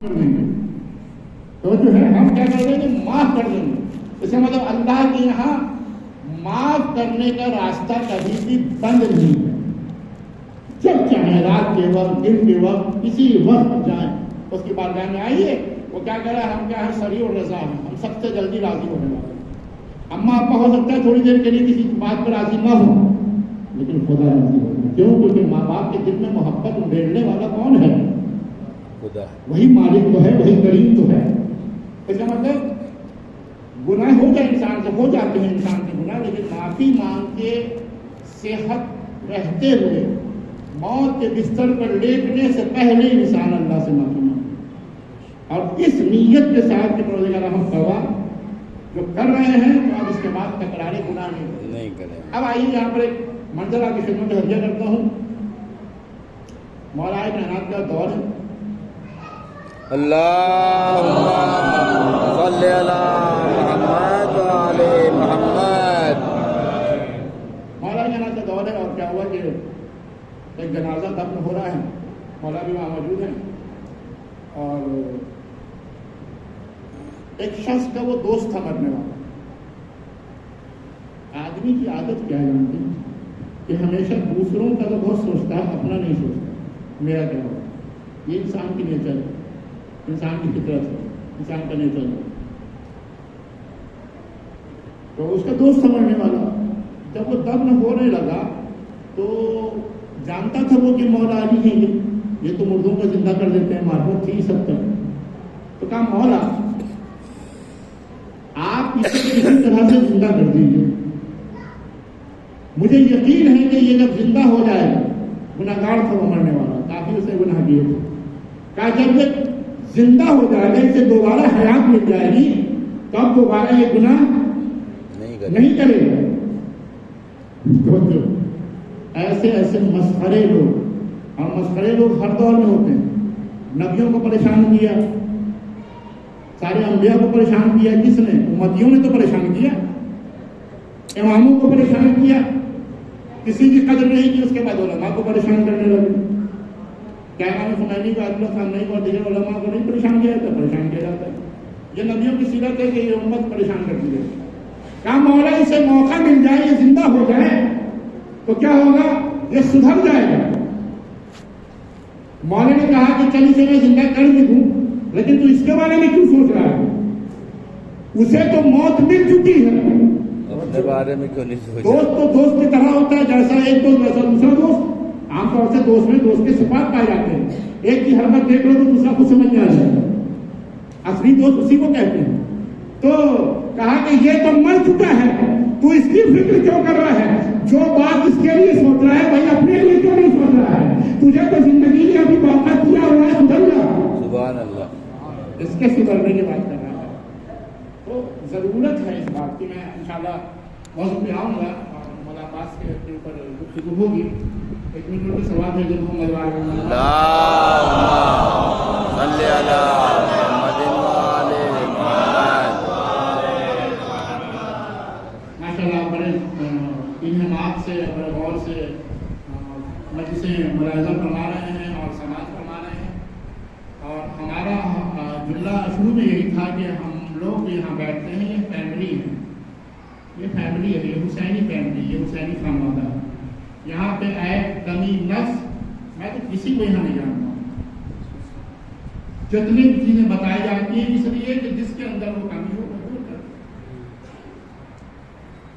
تو جو ہے ہم کیا کر دیں گے؟ معاف کر دیں گے. اس کا مطلب اللہ کے یہاں معاف کرنے کا راستہ کبھی بھی بند نہیں ہے. جب چاہیں رات کے وقت، دن کے وقت، کسی وقت جائیں اس کی بارگاہ میں آئیے. وہ کیا کرے؟ ہم کیا ہے؟ سریع اور رضا ہیں. ہم سب سے جلدی راضی ہونے والے ہیں. اما ابا ہو سکتا ہے تھوڑی دیر کے لیے کسی بات پر راضی نہ ہو، لیکن خدا راضی ہوگا. کیوں؟ کیونکہ ماں باپ کے دل میں محبت ڈھیرنے والا کون ہے؟ خدا. وہی مالک تو ہے، وہی کریم تو ہے. اس کا مطلب گناہ ہو جائے انسان سے، ہو جاتے ہیں انسان کے گناہ، لیکن معافی مانگ کے صحت رہتے ہوئے موت کے بستر پر لیٹنے سے پہلے انسان اللہ سے معافی مانگے، اور اس نیت کے ساتھ کہ پروردگار ہم توبہ جو کر رہے ہیں تو اب اس کے بعد تکراری گناہ نہیں کریں. اب آئیے یہاں پر ایک منظر آپ کی خدمت میں حضر کرتا ہوں. مولا کائنات کا دور ہے. اللہم صلی علی محمد و علی محمد. مولا کائنات کا دور ہے، اور کیا ہوا کہ ایک جنازہ دفن ہو رہا ہے. مولا بھی وہاں موجود ہیں، اور ایک شخص کا وہ دوست تھا مرنے والا. آدمی کی عادت کیا ہے جانتے ہیں؟ کہ ہمیشہ دوسروں کا تو بہت سوچتا ہے، اپنا نہیں سوچتا میرا کیا ہوگا. یہ انسان کی نیچر ہے، انسان کی فطرت ہے، انسان کا نیچر ہے. تو اس کا دوست تھا مرنے والا. جب وہ دفن ہونے لگا تو جانتا تھا وہ کہ مولا علی ہیں یہ تو مردوں کو زندہ کر دیتے ہیں، معرفت تھی سب تک. تو کہا مولا آپ اسے کسی طرح سے زندہ کر دیجیے. مجھے یقین ہے کہ یہ جب زندہ ہو جائے گا، گناہ گار تھا وہ مرنے والا، کافی اسے گناہ کیے تھے. کہا جب یہ زندہ ہو جائے گا، اسے دوبارہ حیات مل جائے گی، تو اب دوبارہ یہ گناہ نہیں کرے گا. ایسے ایسے مسخرے لوگ، اور مسخرے لوگ ہر دور میں ہوتے ہیں. نبیوں کو پریشان کیا، سارے انبیاء کو پریشان کیا. کس نے؟ امتیوں نے تو پریشان کیا. اماموں کو پریشان کیا. کسی کی قدر نہیں کی، اس کے بعد علماء کو پریشان کرنے لگے. کیا امام خمینی کو، عادل خامنئی کو اور دیگر علماء کو نہیں پریشان کیا جاتا؟ پریشان کیا جاتا ہے. یہ نبیوں کی سیرت ہے کہ یہ امت پریشان کرتی ہے. کہا مولا اسے موقع مل جائے، یہ زندہ ہو جائے تو کیا ہوگا؟ یہ سدھر جائے گا. مولا نے کہا کہ چل اسے میں زندہ کر بھی دوں، لیکن تو اس کے بارے میں کیوں سوچ رہا ہے؟ اسے تو موت مل چکی ہے، اپنے بارے میں کیوں نہیں سوچ؟ دوست تو دوست کی طرح ہوتا ہے، جیسا ایک دوست ویسا دوسرا دوست. عام طور سے دوست میں دوست کے صفات پائے جاتے ہیں. ایک کی حرکت دیکھ لو تو دوسرا کو سمجھ میں آ جائے گا. اصلی دوست اسی کو کہتے ہیں. تو کہا کہ یہ تو مر چکا ہے، تو اس کی فکر کیوں کر رہا ہے؟ جو بات اس کے لیے سوچ رہا ہے وہی اپنے لیے کیوں نہیں سوچ رہا ہے؟ تجھے تو زندگی میں ابھی موقع دیا ہوا ہے، سدھر جا. سبحان اللہ. اس کے سدھرنے کی بات کر رہا ہے. تو ضرورت ہے اس بات کی. میں انشاءاللہ موضوع پہ آؤں گا اور ملاقات کے اوپر گفتگو ہوگی. ایک منٹ کے سوال ہے جو محمد اللہم صلی علی محمد و علی محمد. ماشاءاللہ بڑے انہمات سے، بڑے غور سے مجلسیں ملاحظہ فرما رہے ہیں اور سماعت فرما رہے ہیں. اور ہمارا جملہ شروع میں یہی تھا کہ ہم لوگ یہاں بیٹھتے ہیں، یہ فیملی ہے، یہ فیملی ہے، یہ حسینی فیملی، یہ حسینی خانوادہ ہے. یہاں پہ عیب، کمی، نقص میں تو کسی کو یہاں نہیں جانتا ہوں. جتنی چیزیں بتائی جاتی ہیں اس لیے کہ جس کے اندر وہ کمی ہو وہ دور کر.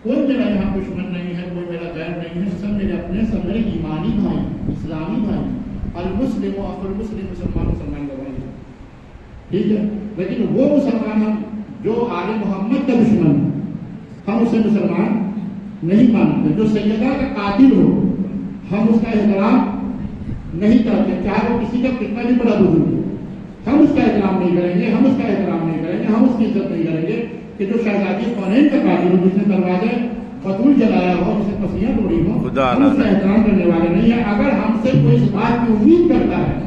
کوئی میرا یہاں دشمن نہیں ہے، کوئی میرا غیر نہیں ہے. سب میرے اپنے، سب میرے ایمانی بھائی، اسلامی بھائی. المسلم و اخو المسلم، مسلمان کا بھائی. ٹھیک ہے، لیکن وہ مسلمان ہم جو آل محمد کا دشمن ہے، ہم اسے مسلمان نہیں مانتے. جو سیدہ کا قاتل ہو ہم اس کا احترام نہیں کرتے، چاہے وہ کسی کا کتنا بھی بڑا بزرگ ہو. ہم اس کا احترام نہیں کریں گے، ہم اس کا احترام نہیں کریں گے، ہم اس کی عزت نہیں کریں گے. کہ جو شہزادی کونین کا قاتل ہو، جس نے دروازے بطول جلایا ہو، جس نے پسیاں توڑی ہو، ہم اس کا احترام کرنے والے نہیں ہیں. اگر ہم سے کوئی اس بات کی امید کرتا ہے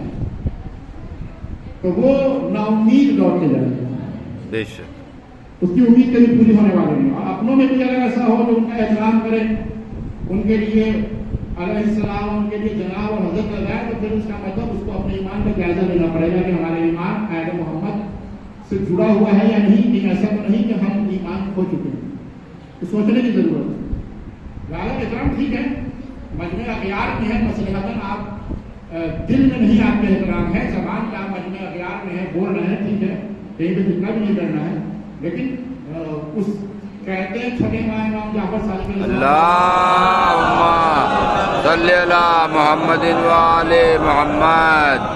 تو وہ نا امید لوٹ کے جائے گا. بے شک اس کی امید کبھی پوری ہونے والی نہیں. اور اپنوں میں بھی اگر ایسا ہو جو ان کا احترام کرے، ان کے لیے علیہ السلام ان کے لیے جناب اور حضرت لگائے تو پھر اس کا مطلب اس کو اپنے ایمان کا جائزہ لینا پڑے گا کہ ہمارا ایمان آل محمد سے جڑا ہوا ہے یا نہیں. کہ ایسا تو نہیں کہ ہم ایمان کھو چکے ہیں. تو سوچنے کی ضرورت ہے. غالب احترام ٹھیک ہے مجمع اغیار کی ہے مصلحتاً آپ دل میں نہیں آپ کا احترام ہے زبان کا آپ مجمع اغیار میں ہے بول رہے ہیں ٹھیک ہے کہیں پہ فتنہ بھی نہیں کرنا ہے لیکن اس کہتے ہیں چھٹے ماہ امام جعفر صادق اللہم صلی علی محمد و آل محمد.